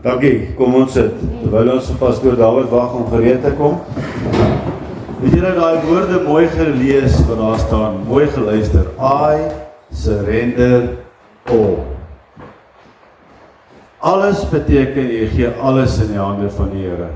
Dankie, kom ons sit. Terwyl ons vir pastoor David wag om gereed te kom. Het julle daai woorde mooi gelees wat daar staan, mooi geluister. I surrender all. Alles beteken jy gee alles in die hande van die Here.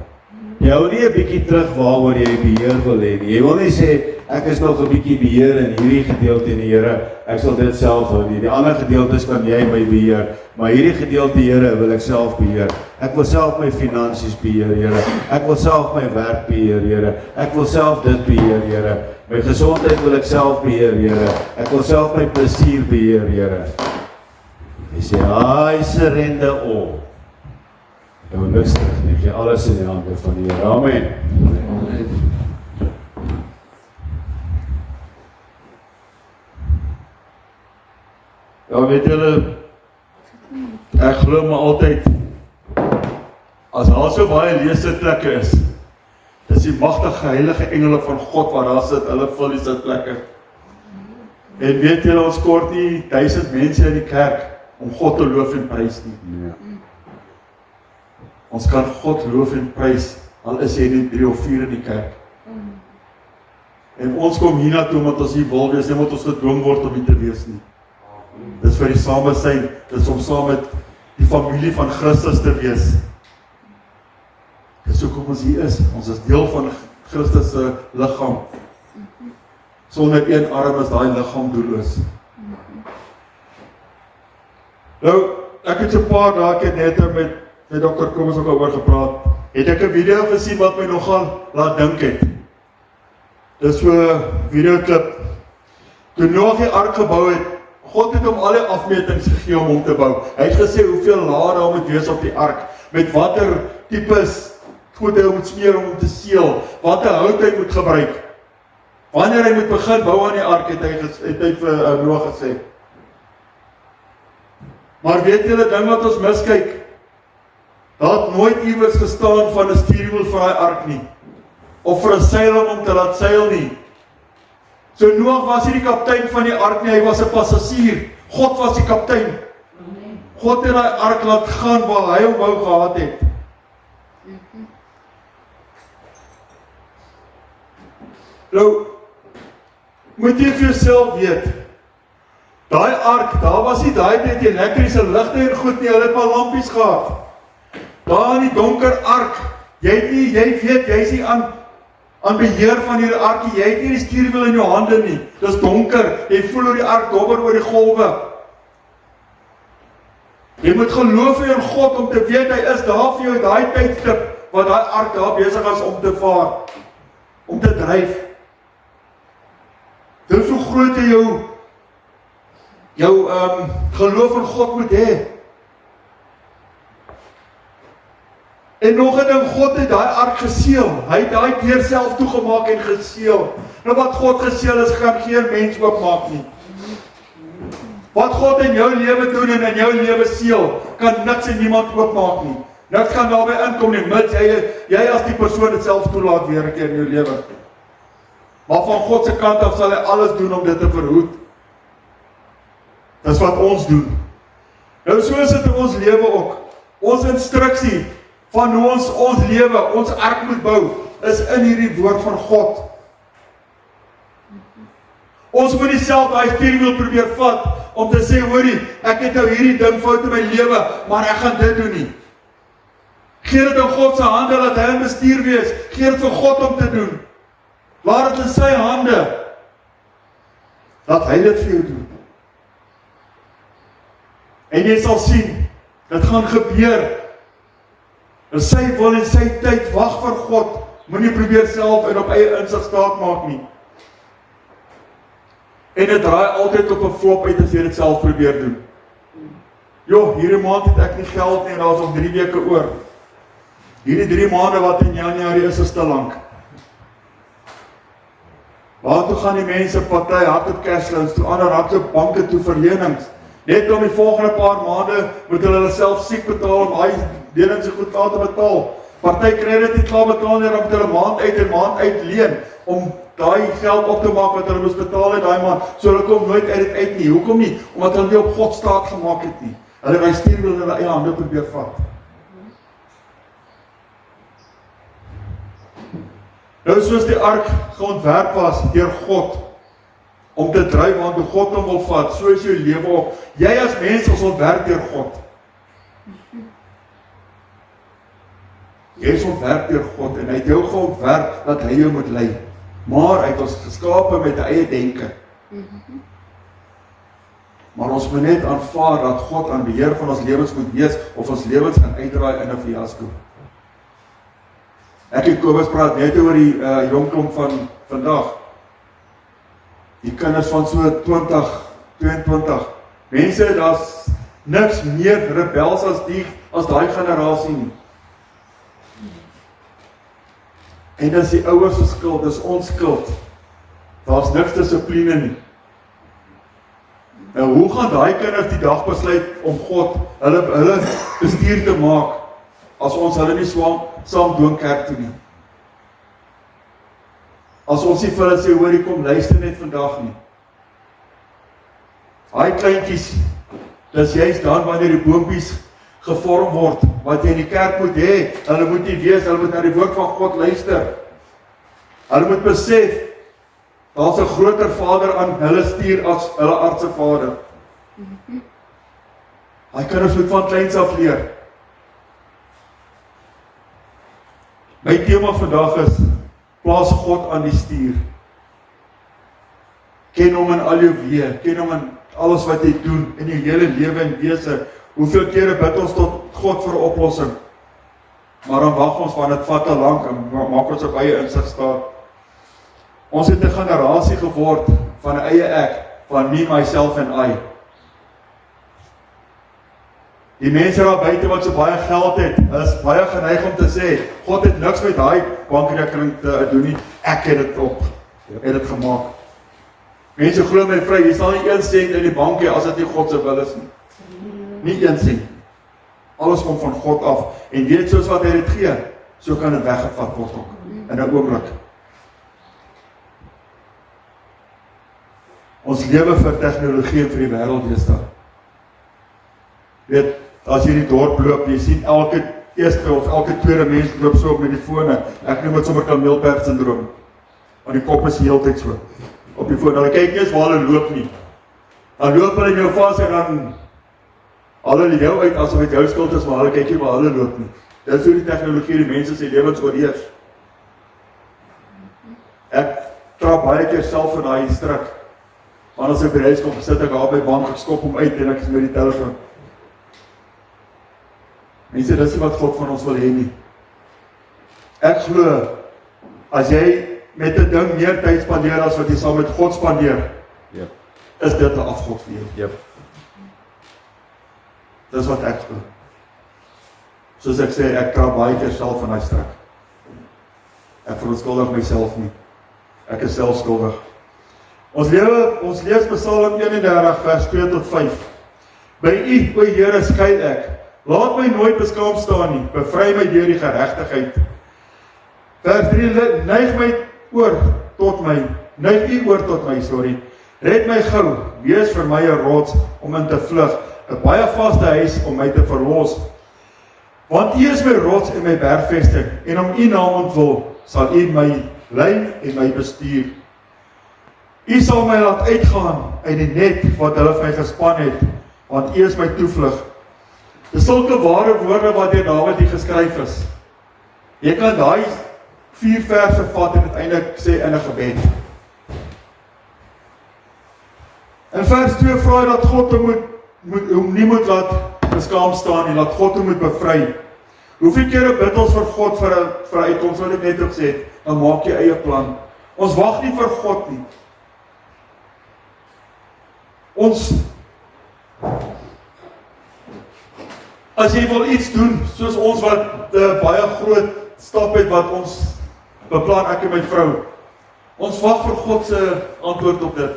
Jy hou nie 'n bietjie terug waaroor jy beheer wil hê nie. Jy wil nie sê ek is nog 'n bietjie beheer in hierdie gedeelte in die Here. Ek sal dit self hou nie. Die ander gedeeltes kan jy my beheer, maar hierdie gedeelte Here wil ek self beheer. Ek wil self my finansies beheer, Here. Ek wil self my werk beheer, Here. Ek wil self dit beheer, Here. My gesondheid wil ek self beheer, Here. Ek wil self my plesier beheer, Here. Jy sê, I surrender all. Ek wil niks terug nie, gee alles in die hande van die Here. Amen. Ja, weet julle, ek glo maar altyd, as daar so baie leesitplekke is, dis die magtige heilige engele van God wat daar sit, hulle vul die sitplekke. En weet julle, ons kort nie 1000 mense in die kerk om God te loof en prys nie. Nee. Ons kan God loof en prys, al is hy net 3 of 4 in die kerk. En ons kom hiernatoe omdat ons hier wil wees, nie omdat ons gedwing word om hier te wees nie. Dis vir die samesyn, dis om saam met die familie van Christus te wees. Dis hoekom ons hier is, ons is deel van Christus se liggaam. Sonder een arm is daai liggaam doelloos. Nou, ek het so 'n paar dae net met Dr. Kommers ook oor gepraat. Het ek 'n video gesien wat my nogal laat dink het. Dis so 'n videoklip. Toe Noag die ark gebou het, God het hom al die afmetings gegee om hom te bou. Hy het gesê hoeveel lae daar moet wees op die ark, met watter tipes goed hy moet smeer om te seël, watter hout hy moet gebruik. Wanneer hy moet begin bou aan die ark, het hy vir Noag gesê. Maar weet julle ding wat ons miskyk? Daar het nooit iewers gestaan van 'n stuurwiel vir daai ark nie, of vir 'n seil om hom te laat seil nie. So Noag was nie die kaptein van die ark nie, hy was 'n passasier. God was die kaptein. God het daai ark laat gaan waar hy hom wou gehad het. Nou, moet jy vir jouself weet, daai ark, daar was nie daai tyd elektriese ligte en goed nie, hulle het maar lampies gehad. Daar in die donker ark, jy weet, jy is nie aan beheer van hierdie arkie, jy het nie die stuurwiel in jou hande nie, dis donker, jy voel hoe die ark dobber oor die golwe. Jy moet geloof in God om te weet, hy is daar vir jou, daai tydstip, wat daai ark daar besig is om te vaar, om te dryf. Dit is hoe groot jy jou geloof in God moet hê. En nog 'n ding, God het daai ark geseël. Hy het daai deur self toegemaak en geseël. Nou wat God geseël is, gaan geen mens oopmaak nie. Wat God in jou lewe doen en in jou lewe seël, kan niks en niemand oopmaak nie. Niks gaan daarbey inkom nie, mits jy as die persoon dit self toelaat weer 'n keer in jou lewe. Maar van God se kant af sal hy alles doen om dit te verhoed. Dis wat ons doen. Nou so is dit in ons lewe ook. Ons instruksie van hoe ons lewe, ons ark moet bou, is in hierdie woord van God. Ons moet nie self daai stuurwiel probeer vat, om te sê, hoorie, ek het nou hierdie ding fout in my lewe, maar ek gaan dit doen nie. Gee dit in God se hande, laat hy in bestuur wees, gee dit vir God om te doen. Laat dit in sy hande, laat hy dit vir jou doen. En jy sal sien, dit gaan gebeur. En sy wil en sy tyd, wag vir God, moenie probeer self en op eie insig staat maak nie. En dit draai altyd op 'n flop uit as jy dit self probeer doen. Jo, hierdie maand het ek nie geld nie en daar is nog 3 weke oor. Hierdie 3 maande wat in Januarie is te lank. Waartoe gaan die mense party hardop cashloans toe, ander hardop banke toe vir lenings. Net om die volgende paar maande moet hulle self siek betaal om daai lenings se goed te betaal. Party kry dit nie klaar betaal nie, dan moet hulle maand uit en maand uit leen om daai geld op te maak wat hulle moes betaal het daai maand. So hulle kom nooit uit nie. Hoekom nie? Omdat hulle nie op God staat gemaak het nie. Hulle stuurwiel in hulle eie hande probeer vat. Nou soos die ark geontwerp was deur God, om te dryf waartoe God hom wil vat, so is jou lewe ook. Jy as mens is ontwerp deur God. Jy is ontwerp deur God, en hy het jou geontwerp dat hy jou moet lei. Maar hy het ons geskape met 'n eie denke. Maar ons moet net aanvaar dat God aan beheer van ons lewens moet wees, of ons lewens gaan uitdraai in 'n fiasco. Ek en Kobus praat net oor die jong klomp van vandag. Die kinders van so 20, 22. Mense, daar's niks meer rebels as daai generasie nie. En dis die ouers se skuld, dis ons skuld. Daar's niks dissipline nie. Nou, hoe gaan daai kinders die dag besluit om God, hulle bestuur te maak, as ons hulle nie saam doen kerk toe nie? As ons nie vir hulle sê, hoor, kom luister net vandag nie. Daai kleintjies, dis juist dan wanneer die boompies gevorm word, wat jy in die kerk moet hê, hulle moet nie wees, hulle moet na die woord van God luister. Hulle moet besef, daar's 'n groter Vader aan hulle stuur as hulle aardse Vader. Hy kinders moet van kleins af leer. My tema vandag is, plaas God aan die stuur. Ken hom in al jou weë, ken hom in alles wat jy doen, in jou hele lewe en wese. Hoeveel kere bid ons tot God vir 'n oplossing, maar dan wag ons, want dit vat te lank, en maak ons op eie insig staat. Ons het 'n generasie geword van 'n eie ek, van me, myself en I. Die mense daar buite wat so baie geld het, is baie geneig om te sê, God het niks met daai bankrekening te doen nie, ek het dit op, het dit gemaak. Mense glo my vry, jy sal nie 1 sent in die bank hê as dit nie God se wil is nie. Nie 1 sent. Alles kom van God af, en weet soos wat hy dit gee, so kan dit weggevat word ook, in 'n oomblik. Ons lewe vir tegnologie en vir die wêreld deesdae. Weet, as jy die dorp loop, jy sien elke eerste of elke tweede mens loop so op met die fone. Ek noem dit sommer kameelperd syndroom. Want die kop is heeltyd so op die foon. Hulle kyk nie eens waar hulle loop nie. Dan loop hulle in jou vas en dan haal hulle jou uit asof dit jou skuld is, maar hulle kyk nie waar hulle loop nie. Dit is hoe die tegnologie die mense se lewens oorheers. Ek trap baie keer self in daai struik. Want as ek by die huis kom, sit ek daar by die bank, ek skop hom uit en ek is met die telefoon. Mense, dis nie wat God van ons wil hê nie. Ek glo, as jy met 'n ding meer tyd spandeer as wat jy saam met God spandeer, is dit 'n afgod vir jou. Dis wat ek glo. Soos ek sê, ek trap baie keer self in daai struik. Ek verontskuldig myself nie. Ek is self skuldig. Ons lees Psalm 31 vers 2 tot 5. By U, o Here, skuil ek. Laat my nooit beskaamd staan nie. Bevry my deur die geregtigheid. Vers 3, neig U oor tot my, sorry. Red my gou, wees vir my 'n rots om in te vlug, 'n baie vaste huis om my te verlos. Want U is my rots en my bergvesting, en om U naam ontwil, sal U my lei en my bestuur. U sal my laat uitgaan uit die net wat hulle vir my gespan het, want U is my toevlug. Dis sulke ware woorde wat deur Dawid hier geskryf is. Jy kan daai 4 verse vat en uiteindelik sê in 'n gebed. In vers 2 vra hy dat God hom nie moet laat beskaamd staan nie, laat God hom moet bevry. Hoeveel kere bid ons vir God vir 'n uitkoms, wat ek net ook sê, dan maak jy eie plan. Ons wag nie vir God nie. As jy wil iets doen, soos ons wat baie groot stap het wat ons beplan, ek en my vrou, ons wag vir God se antwoord op dit.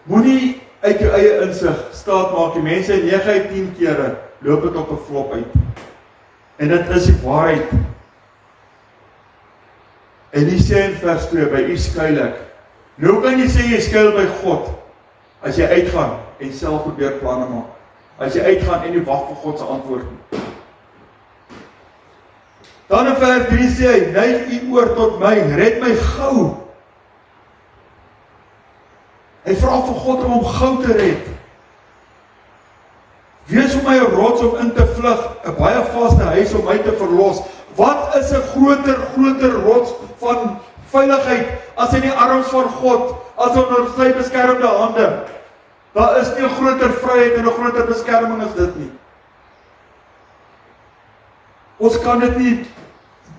Moenie uit jou eie insig staat maak, die mense 9 uit 10 kere loop dit op 'n flop uit. En dit is die waarheid. En die sê in vers 2, by U skuil ek. Nou kan jy sê jy skuil by God, as jy uitgaan en self probeer planne maak. As jy uitgaan en jy wag vir God se antwoord nie. Dan in vers 3 sê hy, neig u oor tot my, red my gou. Hy vra vir God om hom gou te red. Wees vir my 'n rots om in te vlug, 'n baie vaste huis om my te verlos. Wat is 'n groter rots van veiligheid as in die arms van God, as onder sy beskermde hande? Daar is nie 'n groter vryheid en 'n groter beskerming as dit nie. Ons kan dit nie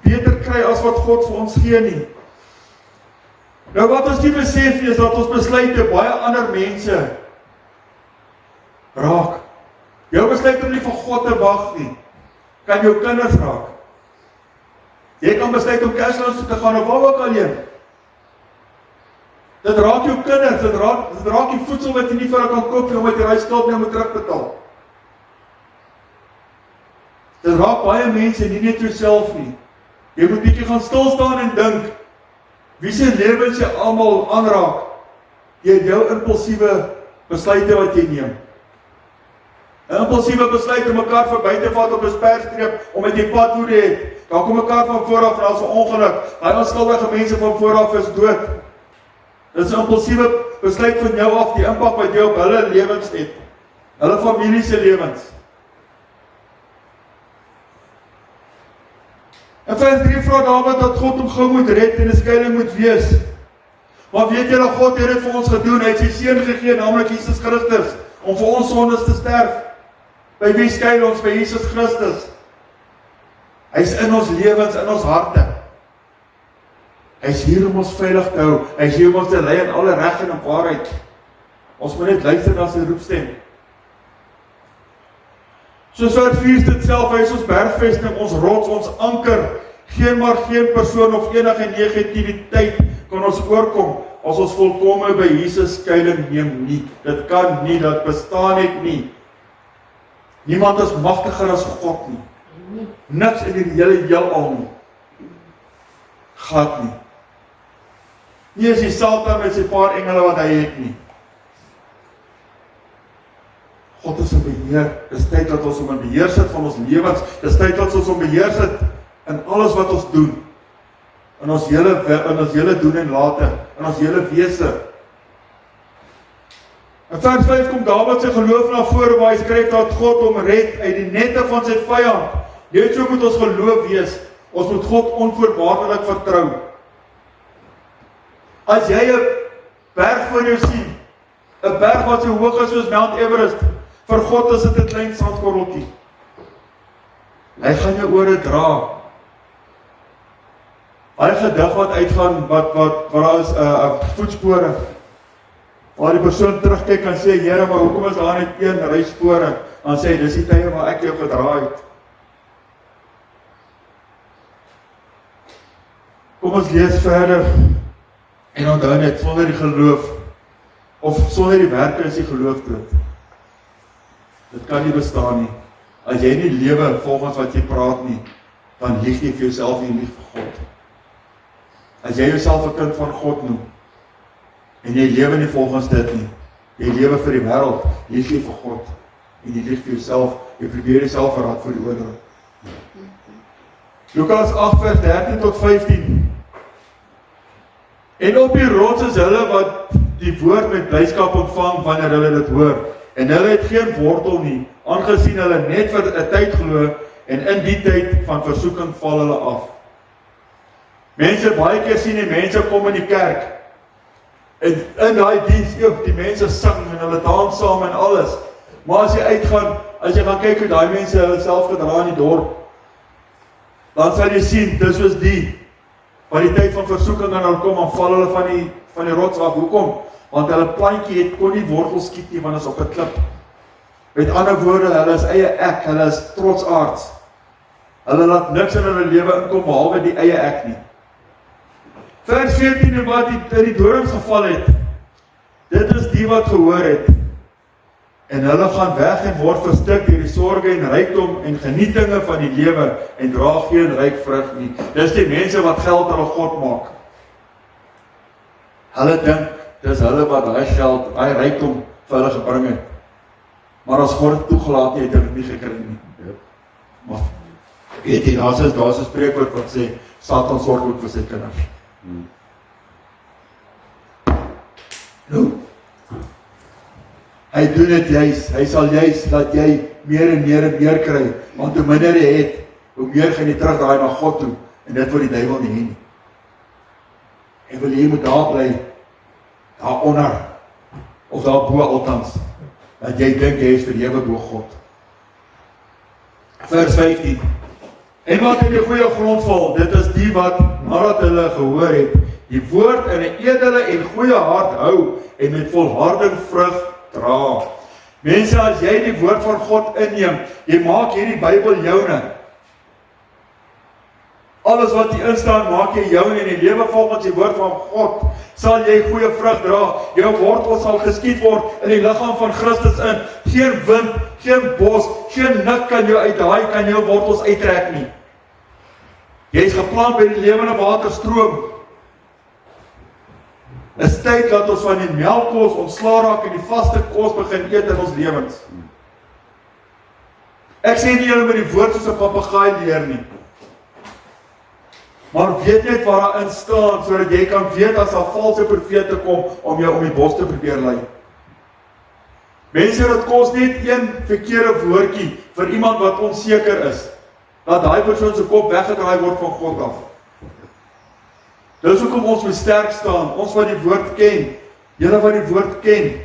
beter kry as wat God vir ons gee nie. Nou wat ons nie besef nie, is dat ons besluite baie ander mense raak. Jou besluit om nie vir God te wag nie, kan jou kinders raak. Jy kan besluit om Kersfees toe te gaan of waar ook al heen. Dit raak jou kinders, dit raak die voedsel wat jy nie vir hulle kan koop nie, omdat jy daai skuld nie moet terugbetaal. Dit raak baie mense, nie net jouself nie. Jy moet bietjie gaan stil staan en dink, wie se lewens jy almal aanraak deur jou impulsiewe besluite wat jy neem. 'n Impulsiewe besluit om 'n kar verby te vat op 'n sperstreep omdat jy padwoede het. Daar kom 'n kar van vooraf en daar's 'n ongeluk. Daai onskuldige mense van vooraf is dood. Dit is 'n impulsiewe besluit van jou af, die impak wat jy op hulle lewens het. Hulle familie se lewens. In vers 3 vra Dawid dat God hom gou moet red en 'n skuiling moet wees. Maar weet julle, God het dit vir ons gedoen. Hy het sy seun gegee, naamlik Jesus Christus, om vir ons sondes te sterf. By wie skuil ons? By Jesus Christus. Hy's in ons lewens, in ons harte. Hy's hier om ons veilig te hou. Hy's hier om ons te lei in alle reg en waarheid. Ons moet net luister na sy roepstem. Soos wat vers dit self, hy is ons bergvesting, ons rots, ons anker. Geen persoon of enige negativiteit kan ons oorkom as ons volkome by Jesus skuiling neem nie. Dit kan nie, dit bestaan net nie. Niemand is magtiger as God nie. Niks in die hele heelal nie. Glad nie. Nie is die Satan met sy paar engele wat hy het nie. God is in beheer. Dis tyd dat ons hom in beheer sit van ons lewens. Dis tyd dat ons hom beheer sit in alles wat ons doen. In ons hele doen en late. In ons hele wese. In vers 5 kom Dawid sy geloof na vore waar hy skryf dat God hom red uit die nette van sy vyand. Net so moet ons geloof wees. Ons moet God onvoorwaardelik vertrou. As jy 'n berg voor jou sien, 'n berg wat so hoog is soos Mount Everest, vir God is dit 'n klein sandkorreltjie. Hy gaan jou oor dit dra. Hy gedig wat uitgaan, wat daar is 'n voetspore. Waar die persoon terugkyk en sê, Here, maar hoekom is daar net een ryspore? Dan sê hy, dis die tye waar ek jou gedra het. Kom ons lees verder. En onthou net, sonder die geloof, of sonder die werke is die geloof dood. Dit kan nie bestaan nie. As jy nie lewe volgens wat jy praat nie, dan lieg jy vir jouself en jy lieg vir God. As jy jouself 'n kind van God noem, en jy lewe nie volgens dit nie, jy lewe vir die wêreld, lieg jy vir God, en jy lieg vir jouself, jy probeer jouself verraad vir die oordeel. Lukas 8 vers 13 tot 15. En op die rots is hulle wat die woord met blydskap ontvang wanneer hulle dit hoor. En hulle het geen wortel nie, aangesien hulle net vir 'n tyd glo, en in die tyd van versoeking val hulle af. Mense baie keer sien die mense kom in die kerk, en in daai diens, die mense sing en hulle dans saam en alles. Maar as jy uitgaan, as jy gaan kyk hoe daai mense hulle self gedra in die dorp, dan sal jy sien, dis soos die, wat die tyd van versoeking aan hulle kom, en val hulle van die rots af. Hoekom? Want hulle plantjie kon nie wortels skiet nie, want is op 'n klip. Met ander woorde, hulle is eie ek, hulle is trotsaards. Hulle laat niks in hulle lewe inkom, behalwe die eie ek nie. Vers 14, wat in die dorings geval het, dit is die wat gehoor het, en hulle gaan weg en word verstik deur die sorge en rykdom en genietinge van die lewe, en dra geen ryk vrug nie. Dis die mense wat geld hulle God maak. Hulle dink, dis hulle wat daai geld, daai rykdom vir hulle gebring het. Maar as God het toegelaat, het hulle nie gekry nie. Maar Weet jy, daar's 'n spreekwoord wat sê, Satan sorg ook vir sy kinders. Nou, hy doen dit juis, hy sal juis laat jy meer en meer kry, want hoe minder jy het, hoe meer gaan jy terugdraai na God toe, en dit wil die duiwel nie hê nie. Hy wil jy moet daar bly, daaronder, of daar bo altans, dat jy dink jy is verhewe bo God. Vers 15. En wat in die goeie grond val, dit is die wat, nadat hulle gehoor het, die woord in 'n edele en goeie hart hou, en met volharding vrug dra. Mense, as jy die woord van God inneem, jy maak hierdie Bybel joune. Alles wat hier instaan, maak jy joune, en die lewe volgens die woord van God, sal jy goeie vrug dra. Jou wortel sal geskiet word in die liggaam van Christus in. Geen wind, geen bos, geen nik kan jou wortels uittrek nie. Jy is geplant by die lewende waterstroom. Is tyd dat ons van die melkkos ontslaa raak en die vaste kos begin eet in ons lewens. Ek sê nie julle met die woord soos 'n papegaai leer nie. Maar weet net waar daarin staan, sodat jy kan weet as daar valse profete kom om jou om die bos te probeer lei. Mense, dit kos net een verkeerde woordjie vir iemand wat onseker is, dat daai persoon se kop weggedraai word van God af. Dis hoekom ons moet sterk staan, ons wat die woord ken, julle wat die woord ken.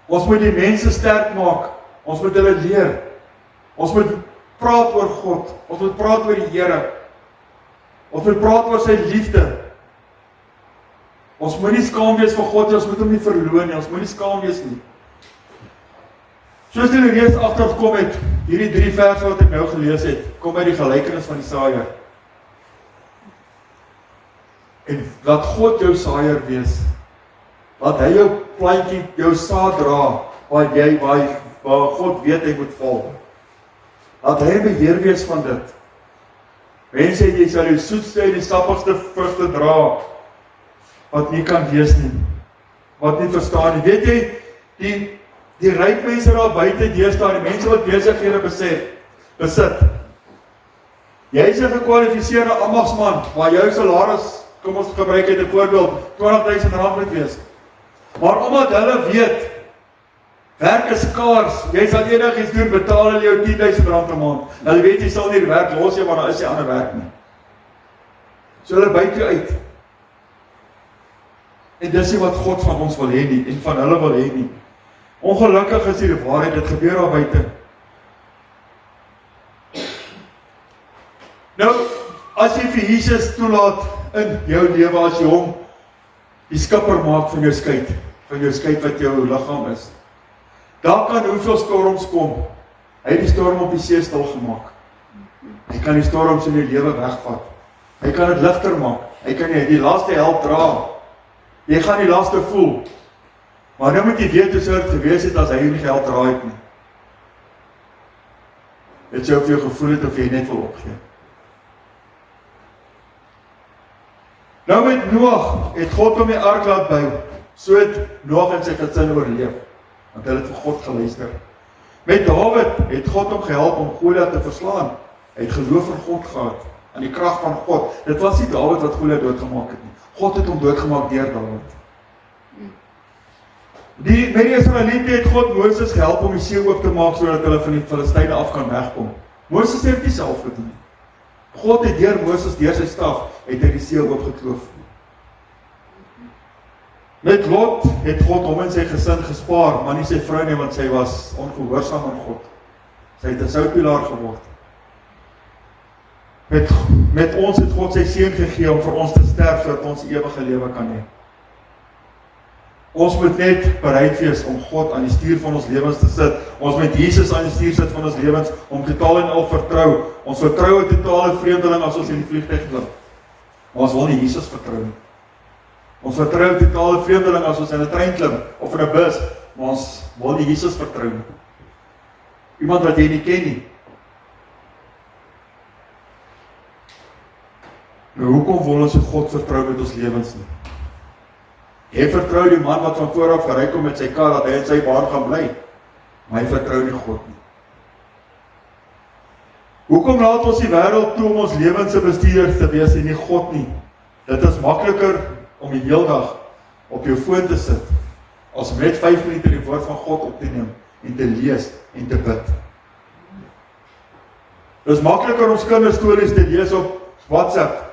Ons moet die mense sterk maak, ons moet hulle leer. Ons moet praat oor God, ons moet praat oor die Here. Ons moet praat oor sy liefde. Ons moet nie skaam wees vir God nie, ons moet hom nie verloon nie, ons moet nie skaam wees nie. Soos julle reeds agtergekom het, hierdie 3 verse wat ek nou gelees het, kom uit die gelykenis van die saaiër. En laat God jou saaiër wees. Laat hy jou plantjie, jou saad dra, waar God weet hy moet val. Laat hy beheer wees van dit. Mense, jy sal die soetste en die sappigste vrugte dra, wat nie kan wees nie, wat nie verstaan nie. Weet jy, die ryk mense daar buite deesdae, die mense wat besighede besit. Jy is 'n gekwalifiseerde ambagsman, waar jou salaris, kom ons gebruik het 'n voorbeeld, R20,000 moet wees. Maar omdat hulle weet, werk is skaars, jy sal enigiets doen, betaal hulle jou R10,000 'n maand. Hulle weet jy sal nie die werk los jy, maar daar is nie ander werk nie. So hulle buit jou uit. En dis nie wat God van ons wil hê nie, en van hulle wil hê nie. Ongelukkig is die waarheid, dit gebeur daar buite. Nou, as jy vir Jesus toelaat in jou lewe, as jy hom die skipper maak van jou skei wat jou liggaam is, daar kan hoeveel storms kom. Hy het die storm op die see stil gemaak. Hy kan die storms in jou lewe wegvat. Hy kan dit ligter maak. Hy kan die laste help dra. Jy gaan die laste voel. Maar nou moet jy weet hoe sou dit gewees het as hy nie gehelp dra het nie. Het jy of jy gevoel het of jy net wil opgee. Nou met Noag het God hom die ark laat bou. So het Noag en sy gesin oorleef. Want hulle het vir God geluister. Met Dawid het God hom gehelp om Goliat te verslaan. Hy het geloof in God gehad, aan die krag van God. Dit was nie Dawid wat Goliat doodgemaak het nie. God het hom doodgemaak deur Dawid. Met die Israeliete het God Moses gehelp om die see oop te maak, sodat hulle van die Filistyne af kan wegkom. Moses het dit self gedoen. God het deur Moses, deur sy staf, het hy die see oopgekloof. Met Lot het God hom en sy gesin gespaar, maar nie sy vrou nie, want sy was ongehoorsaam aan God. Sy het 'n soutpilaar geword. Met ons het God sy seun gegee om vir ons te sterf, sodat ons ewige lewe kan hê. Ons moet net bereid wees om God aan die stuur van ons lewens te sit. Ons moet Jesus aan die stuur sit van ons lewens, om totaal en al vertrou. Ons vertrou 'n totale vreemdeling as ons in die vliegtuig klim. Maar ons wil nie Jesus vertrou nie. Ons vertrou 'n totale vreemdeling as ons in 'n trein klim, of in 'n bus, maar ons wil nie Jesus vertrou nie. Iemand wat jy nie ken nie. Nou, hoekom wil ons God vertrou met ons lewens nie? Jy vertrou die man wat van vooraf gery kom met sy kar, dat hy in sy baan gaan bly. Maar hy vertrou nie God nie. Hoekom laat ons die wêreld toe om ons lewens se bestuurders te wees en nie God nie? Dit is makliker om die hele dag op jou foon te sit, as om net 5 minute die woord van God op te neem, en te lees, en te bid. Dit is makliker om kinderstories te lees op WhatsApp,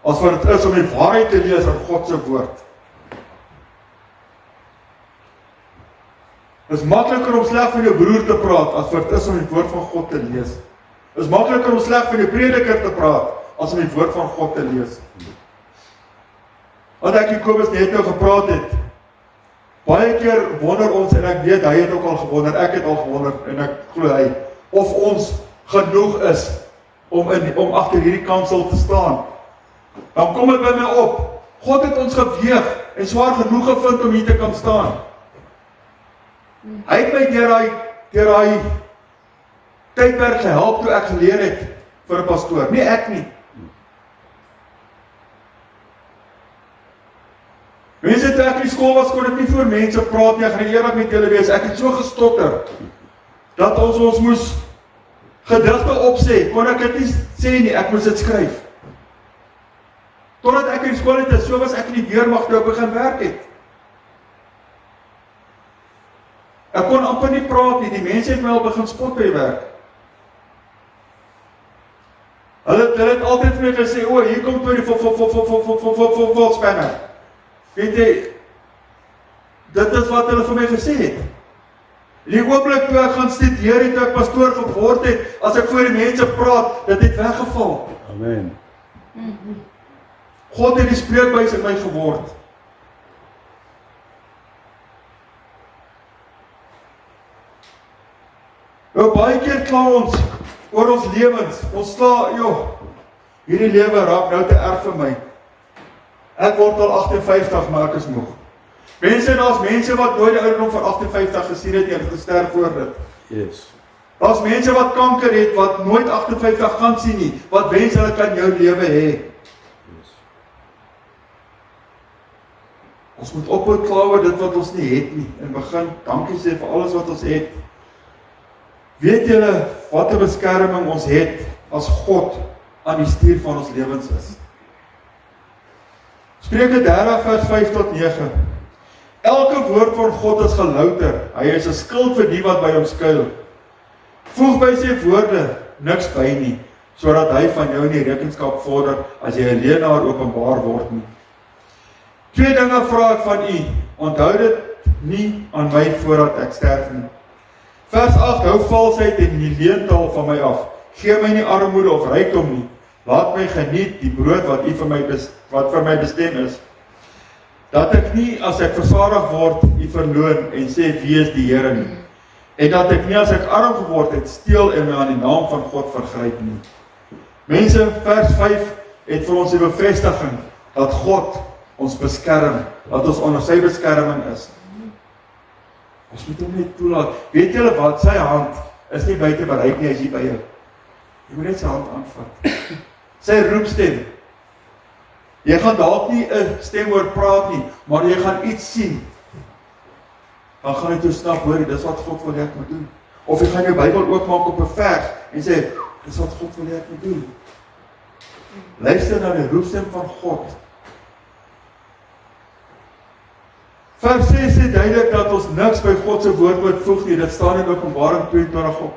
as wat het is om die waarheid te lees aan God se woord. Dit is makliker om sleg van jou broer te praat, as wat het is om die woord van God te lees. Dit is makliker om sleg van jou prediker te praat, as om die woord van God te lees. Wat ek Jacobus net nou gepraat het, baie keer wonder ons, en ek weet, hy het ook al gewonder, ek het al gewonder, en ek glo hy, of ons genoeg is, om agter hierdie kansel te staan. Dan kom dit by my op, God het ons geweeg, en swaar genoeg gevind om hier te kan staan. Hy het my deur daai tydperk gehelp, toe ek geleer het, vir 'n pastoor, nie ek nie. Mense, toe ek in die skool was, kon ek nie voor mense praat nie, ek gaan eerlik met julle wees, ek het so gestotter, dat ons moes gedigte opsê, kon ek dit nie sê nie, ek moes dit skryf. Totdat ek in die skool het, so was ek in die weermag toe ek begin werk het. Ek kon amper nie praat nie, die mense het my al begin spot by werk. Hulle het altyd vir my gesê, o, hier kom toe die volspanner. Weet jy, dit is wat hulle vir my gesê het. In die oomblik toe ek gaan studeer het, toe ek pastoor geword het, as ek voor die mense praat, dit het weggeval. Amen. God het die spreekbuis in my geword. Nou baie keer kla ons oor ons lewens, ons sla, hierdie lewe raak nou te erg vir my. Ek word al 58, maar ek is moeg. Mense, daar's mense wat nooit die ouderdom van 58 gesien het en gesterf voor dit. Yes. Daar's mense wat kanker het, wat nooit 58 gaan sien nie, wat wens hulle kan jou lewe hê. Yes. Ons moet ophou kla oor dit wat ons nie het nie, en begin dankie sê vir alles wat ons het. Weet julle wat 'n beskerming ons het, as God aan die stuur van ons lewens is? Spreuke 30 vers 5 tot 9. Elke woord van God is gelouter, hy is 'n skild vir die wat by hom skuil. Voeg by sy woorde niks by nie, sodat hy van jou nie rekenskap vorder, as jy 'n leenaar openbaar word nie. 2 dinge vra ek van u, onthou dit nie aan my voordat ek sterf nie. Vers 8, hou valsheid en die leentaal van my af, gee my nie armoede of rykdom nie, laat my geniet die brood wat vir my bestem is, dat ek nie as ek versadig word, u verloon en sê wie is die Here nie, en dat ek nie as ek arm geword het, steel en my aan die naam van God vergryp nie. Mense, vers 5 het vir ons die bevestiging, dat God ons beskerm, dat ons onder sy beskerming is. Ons moet hom net toelaat. Weet julle wat, sy hand is nie buite bereik nie, hy is hier by jou. Jy moet net sy hand aanvat. Sy roepstem. Jy gaan dalk nie 'n stem hoor praat nie, maar jy gaan iets sien. Dan gaan jy toe snap, hoor, dis wat God wil hê ek moet doen. Of jy gaan jou Bybel oopmaak op 'n vers en sê, dis wat God wil hê ek moet doen. Luister na die roepstem van God. Vers 6 sê duidelik dat ons niks by God se woord moet voeg nie, dit staan in Openbaring 22 ook.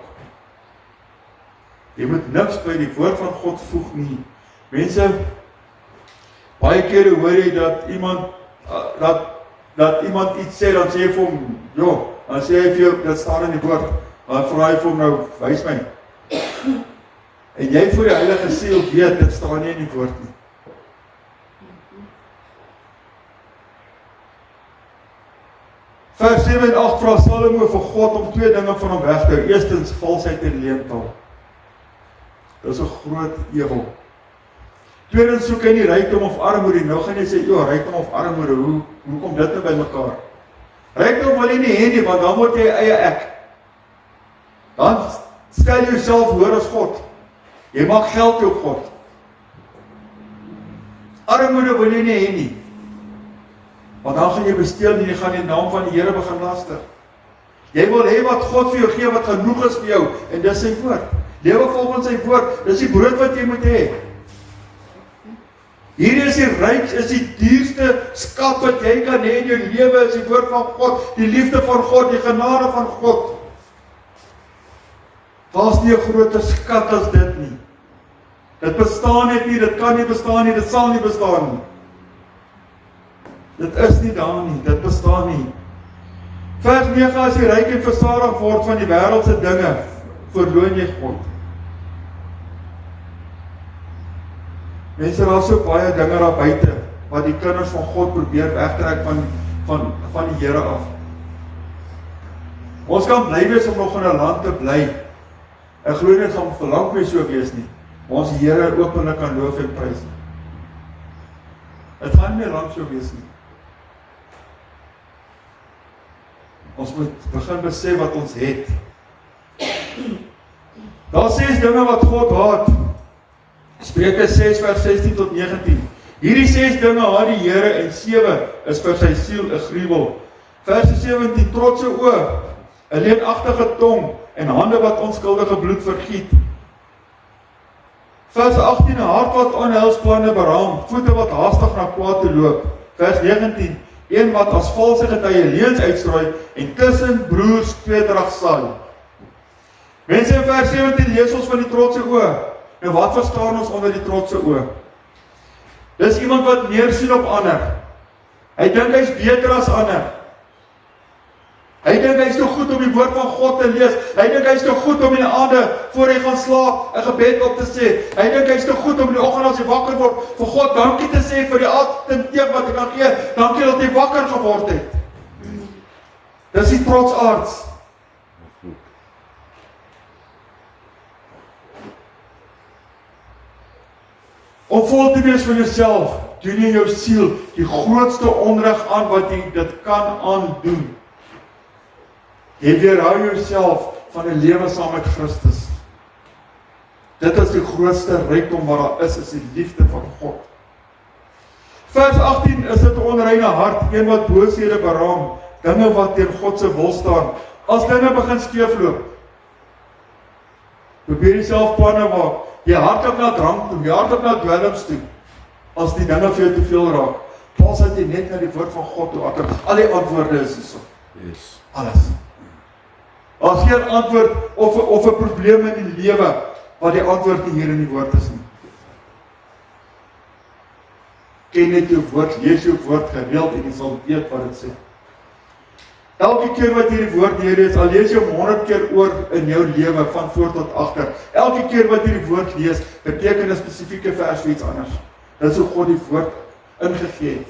Jy moet niks by die woord van God voeg nie. Mense, baie kere hoor jy dat iemand iets sê, dan sê jy vir hom, dan sê hy vir jou, dit staan in die woord, dan vra hy vir hom nou, wys my. En jy voor die Heilige Siel weet, dit staan nie in die woord nie. Vers 7 en 8 vra Salomo vir God om 2 dinge van hom weg te hou. Eerstens, valsheid en leentaal. Dit is 'n groot ewel. Tweedens, soek hy nie rykdom of armoede. Nou gaan jy sê, rykdom of armoede, hoe kom dit nou by mekaar? Rykdom wil jy nie hê nie, want dan word jy eie ek. Dan stel jy jouself hoër as God. Jy maak geld jou God. Armoede wil jy nie hê nie. Want dan gaan jy besteel en jy gaan die naam van die Here begin laster. Jy wil hê wat God vir jou gee, wat genoeg is vir jou, en dis sy woord. Lewe volgens sy woord, dis die brood wat jy moet hê. Hierdie is die ryk, is die duurste skat wat jy kan hê in jou lewe, is die woord van God, die liefde van God, die genade van God. Daar's nie 'n groter skat as dit nie. Dit bestaan net nie, dit kan nie bestaan nie, dit sal nie bestaan nie. Dit is nie daar nie, dit bestaan nie. Vers 9, as jy ryk en versadig word van die wêreldse dinge, verloon jy God. Mense, daar is so baie dinge daar buite, wat die kinders van God probeer wegtrek van die Here af. Ons kan bly wees om nog in 'n land te bly. Ek glo net gaan vir lank mee so wees nie. Maar ons die Here openlik kan loof en prys. Dit gaan nie lank so wees nie. Ons moet begin besef wat ons het. Daar is 6 dinge wat God haat. Spreuke 6 vers 16 tot 19. Hierdie 6 dinge haat die Here en 7 is vir sy siel 'n gruwel. Vers 17, trotse oë, 'n leenagtige tong en hande wat onskuldige bloed vergiet. Vers 18, 'n hart wat onheilsplanne beraam, voete wat haastig na kwaad toe loop. Vers 19, een wat as valse getuie leuns uitstrooi en tussen broers tweedrag saai. Mense, in vers 17 lees ons van die trotse oë. En wat verstaan ons onder die trotse oë? Dis iemand wat neersien op ander. Hy dink hy's beter as ander. Hy dink hy's te goed om die woord van God te lees. Hy dink hy's te goed om in die aande voor hy gaan slaap 'n gebed op te sê. Hy dink hy's te goed om in die oggend as hy wakker word vir God dankie te sê vir die avondteek wat hy kan gee. Dankie dat hy wakker geword het. Dis die trotsaards. Om vol te wees van jouself, doen jy jou siel die grootste onreg aan wat jy dit kan aandoen. Jy weerhou jouself van 'n lewe saam met Christus. Dit is die grootste rykdom wat daar is die liefde van God. Vers 18 is dit 'n onreine hart, een wat booshede beraam, dinge wat teen God se wil staan. As dinge begin skeefloop, probeer jouself planne maak. Jy hardloop na drank toe, jy hardloop na dwelms toe, as die dinge vir jou te veel raak. Pas dat jy net na die woord van God toe hardloop. Al die antwoorde is hierso. Yes. Alles. As geen antwoord of 'n probleem in die lewe, wat die antwoord nie hier in die woord is nie. Ken net jou woord, lees jou woord gereeld en jy sal weet wat dit sê. Elke keer wat jy die woord lees, al lees jy hom 100 keer oor in jou lewe, van voor tot agter. Elke keer wat jy die woord lees, beteken 'n spesifieke vers vir iets anders. Dit is hoe God die woord ingegee het.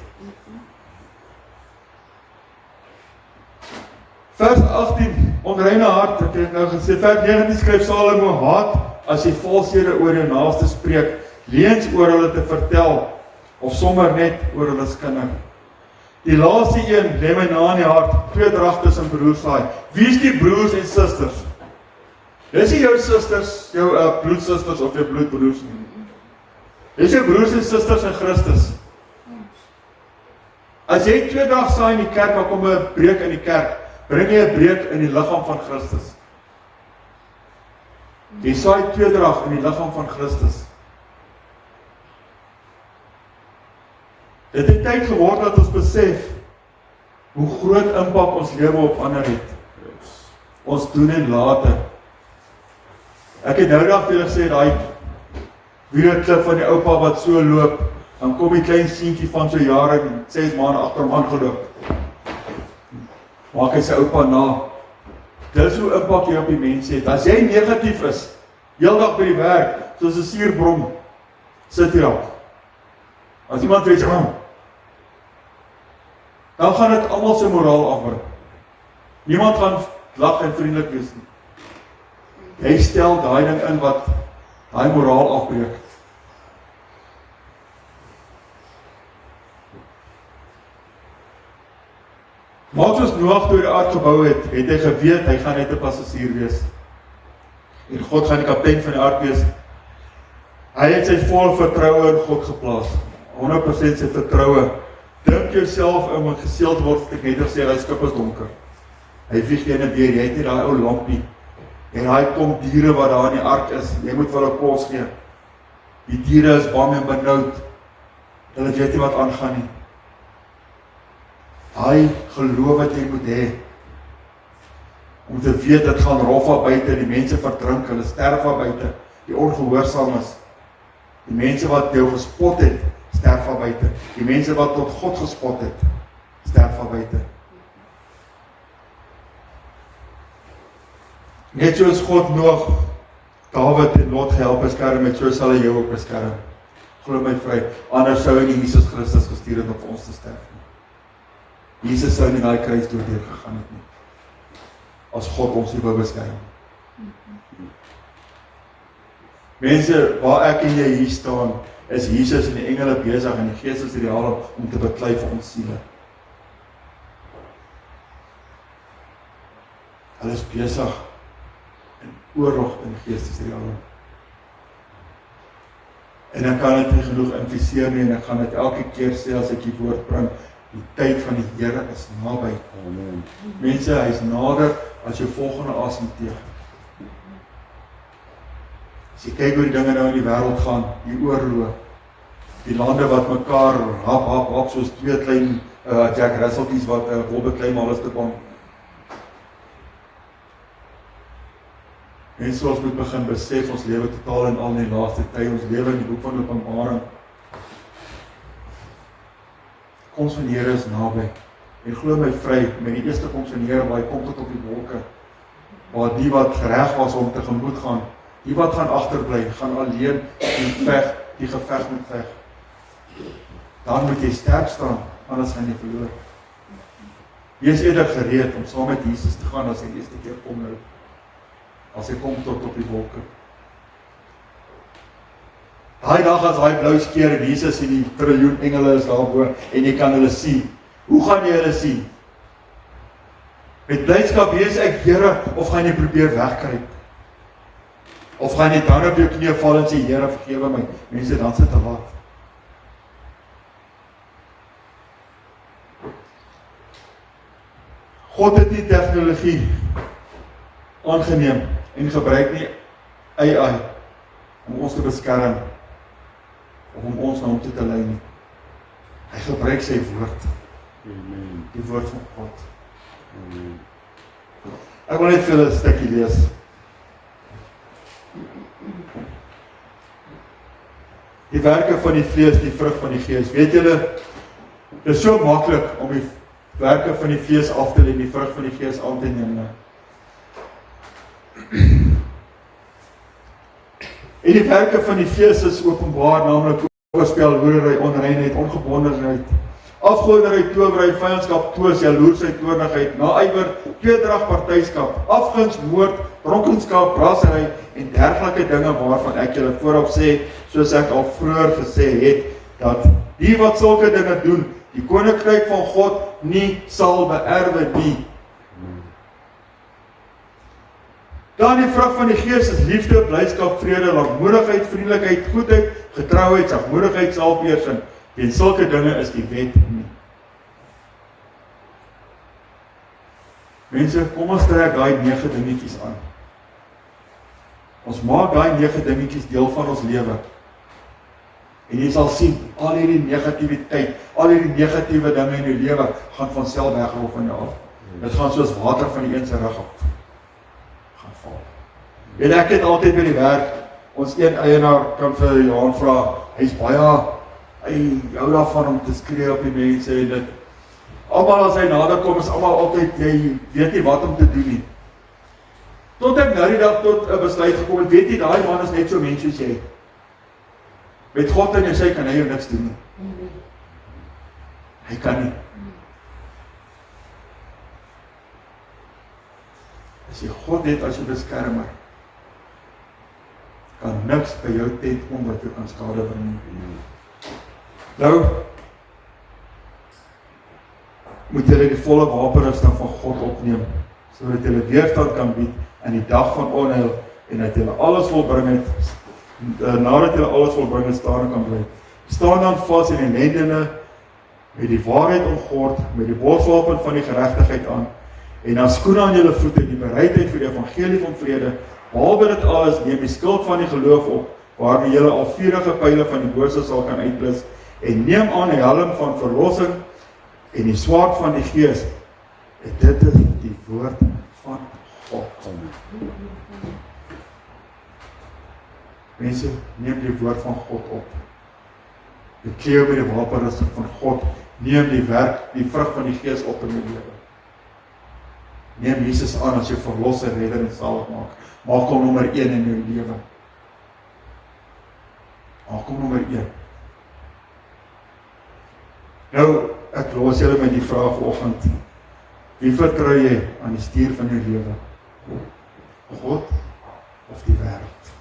Vers 18, onreine hart, ek het nou gesê, vers 19 skryf Salomo, haat as jy valshede oor jou naaste spreek, leuns oor hulle te vertel, of sommer net oor hulle skinder. Die laaste een, lê my na in die hart, tweedrag tussen broers saai. Wie is die broers en susters? Dis nie jou susters, jou bloedsusters of jou bloedbroers nie. Dis jou broers en susters in Christus. As jy tweedrag saai in die kerk, dan kom 'n breek in die kerk, bring jy 'n breek in die liggaam van Christus. Jy saai tweedrag in die liggaam van Christus. Dit het tyd geword dat ons besef hoe groot impak ons lewe op ander het. Ons doen en late. Ek het nou dag vir julle gesê, daai videoklip van die oupa wat so loop, dan kom die klein seentjie van so jare en 6 maande agter hom aangeloop. Maak hy sy oupa na. Dis hoe impak jy op die mense het. As jy negatief is, heeldag by die werk, soos 'n suurbrom, sit jy daar. As iemand weet, dan gaan dit almal se moraal afbreek. Niemand gaan lag en vriendelik wees nie. Jy stel daai ding in wat daai moraal afbreek. Maar soos Noag toe die ark gebou het, het hy geweet hy gaan net 'n passasier wees. En God gaan die kaptein van die ark wees. Hy het sy vol vertroue in God geplaas. 100% sy vertroue. Dink jouself in wat geseeld word, ek net gesê, hy skip is donker. Hy vlieg heen en weer, jy het nie daai ou lampie. En daai kom diere wat daar in die ark is, jy moet vir hulle kos gee. Die diere is bang en benoud. Hulle weet nie wat aangaan nie. Daai geloof wat jy moet hê, om te weet dit gaan rof daar buite, die mense verdrink, hulle sterf daar buite, die ongehoorsaames, die mense wat jou gespot het, sterf daar buite, die mense wat tot God gespot het, sterf daar buite. Net soos God Noag, Dawid en Lot gehelp beskerm het, so sal hy jou ook beskerm. Glo my vry, anders sou hy nie Jesus Christus gestuur het om vir ons te sterf nie. Jesus sou nie daai kruis deur gegaan het nie, as God ons nie wou beskerm. Mense, waar ek en jy hier staan, is Jesus en die engele besig en die Gees is real om te beklei vir ons siele. Hulle is besig in oorlog in die geestesrealm. En ek kan dit nie genoeg emfiseer nie, en ek gaan dit elke keer sê as ek die woord bring, die tyd van die Here is naby. Amen. Mense, hy is nader as jou volgende asemteug. As jy kyk hoe die dinge nou in die wêreld gaan, die oorlog, die lande wat mekaar hap, soos twee klein Jack Russeltjies wat wolbeklei maar alles te bang. Mense, ons moet begin besef, ons lewe totaal en al in die laaste tyd, ons lewe in die boek van Openbaring. Koms van die Here is naby, en glo my vry, met die eerste koms van die Here, waar hy kom tot op die wolke, waar die wat gereg was om tegemoet gaan, die wat gaan agterbly, gaan alleen die geveg moet veg. Dan moet jy sterk staan, anders gaan jy verloor. Wees eerder gereed om saam met Jesus te gaan as hy eerste keer kom nou. As hy kom tot op die wolke. Daai dag as hy blou skeer en Jesus en die triljoen engele is daarbo en jy kan hulle sien. Hoe gaan jy hulle sien? Met blydskap wees ek, Here, of gaan jy probeer wegkruip? Of gaan jy dan op jou knie val en sê, Here, vergewe my? Mense, dan sit te laat. God het nie tegnologie aangeneem en gebruik nie AI om ons te beskerm of om ons na hom toe te lei nie. Hy gebruik sy woord. Amen. Die woord van God. Amen. Ek wil net vir julle 'n stukkie lees. Die werke van die vlees, die vrug van die gees. Weet julle, dit is so maklik om die werke van die vlees af te lê en die vrug van die gees aan te neem. En die werke van die vlees is openbaar, naamlik oorspel, hoerery, onreinheid, ongebondenheid, afgoderry, towery, vyandskap, twis, jaloersheid, toornigheid, naaiwer, tweedrag, partyskap, afguns, moord, dronkenskap, brassery en dergelike dinge waarvan ek julle voorop sê, soos ek al vroeër gesê het, dat die wat sulke dinge doen, die koninkryk van God nie sal beerwe nie. Dan die vrug van die gees is liefde, blydskap, vrede, lankmoedigheid, vriendelikheid, goedheid, getrouheid, sagmoedigheid, selfbeheersing. En sulke dinge is die wet nie. Mense, kom ons trek daai 9 dingetjies aan. Ons maak daai 9 dingetjies deel van ons lewe. En jy sal sien, al hierdie negativiteit, al hierdie negatiewe dinge in jou lewe gaan van self wegrol van jou af. Dit gaan soos water van die een se rug af. En ek het altyd by die werk, ons een eienaar kan vir Johan vra, hy hou daarvan om te skree op die mense en dit. Almal as hy nader kom, is almal altyd, jy weet nie wat om te doen nie. Tot ek nou die dag tot 'n besluit gekom het, weet jy, daai man is net so mens soos jy. Met God en jy sê, kan hy jou niks doen nie. Hy kan nie. As jy God het as jou beskermer, kan niks by jou tent kom wat jou kan skade bring. Nou, moet jy die volle wapenrusting van God opneem, sodat jy weerstand kan bied in die dag van onheil, en dat jy alles volbring het, nadat jy alles volbring het, staan kan bly. Staan dan vas in die lendene, met die waarheid omgord, met die borswapen van die geregtigheid aan, en dan skoene aan julle voete, die bereidheid vir die evangelie van vrede, behalwe dit alles, neem die skild van die geloof op, waarmee julle al vurige pyle van die bose sal kan uitblus, en neem aan die helm van verlossing, en die swaard van die gees, en dit is die woord van God. Mense, neem die woord van God op. Bekleed met die wapenrusting van God, neem die werk, die vrug van die gees op in jou lewe. Neem Jesus aan as jou verlosser, redder en zaligmaker. Maak hom nommer 1 in jou lewe. Maak hom nommer 1. Nou, ek los julle met die vraag vanoggend. Wie vertrou jy aan die stuur van jou lewe? God of die wêreld?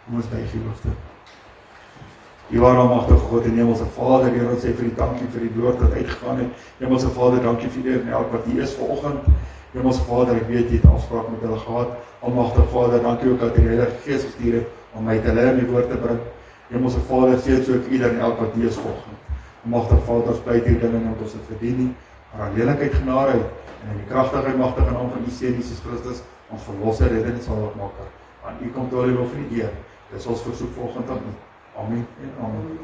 Kom ons buig die hoofde. Die almagtige God en Hemelse Vader, Here, ons sê vir die dankie vir die woord wat uitgegaan het. Hemelse Vader, dankie vir ieder en elk wat hier is vanoggend. Hemelse Vader, ek weet jy het afspraak met hulle gehad. Almagtige Vader, dankie ook dat die Heilige Gees gestuur het om my te leer die woord te bring. Hemelse Vader, sê dit ook ieder en elk wat hier is vanoggend. Almagtige Vader, ons pleit hier dinge wat ons het verdien nie, maar aan heerlikheid, genade en in die kragtige en magtige naam van U Seun Jesus Christus, ons verlosser, redder en zaligmaker. Aan U kom toe al die lof en die eer. Dis ons versoek vanoggend aan U. Amen en amen.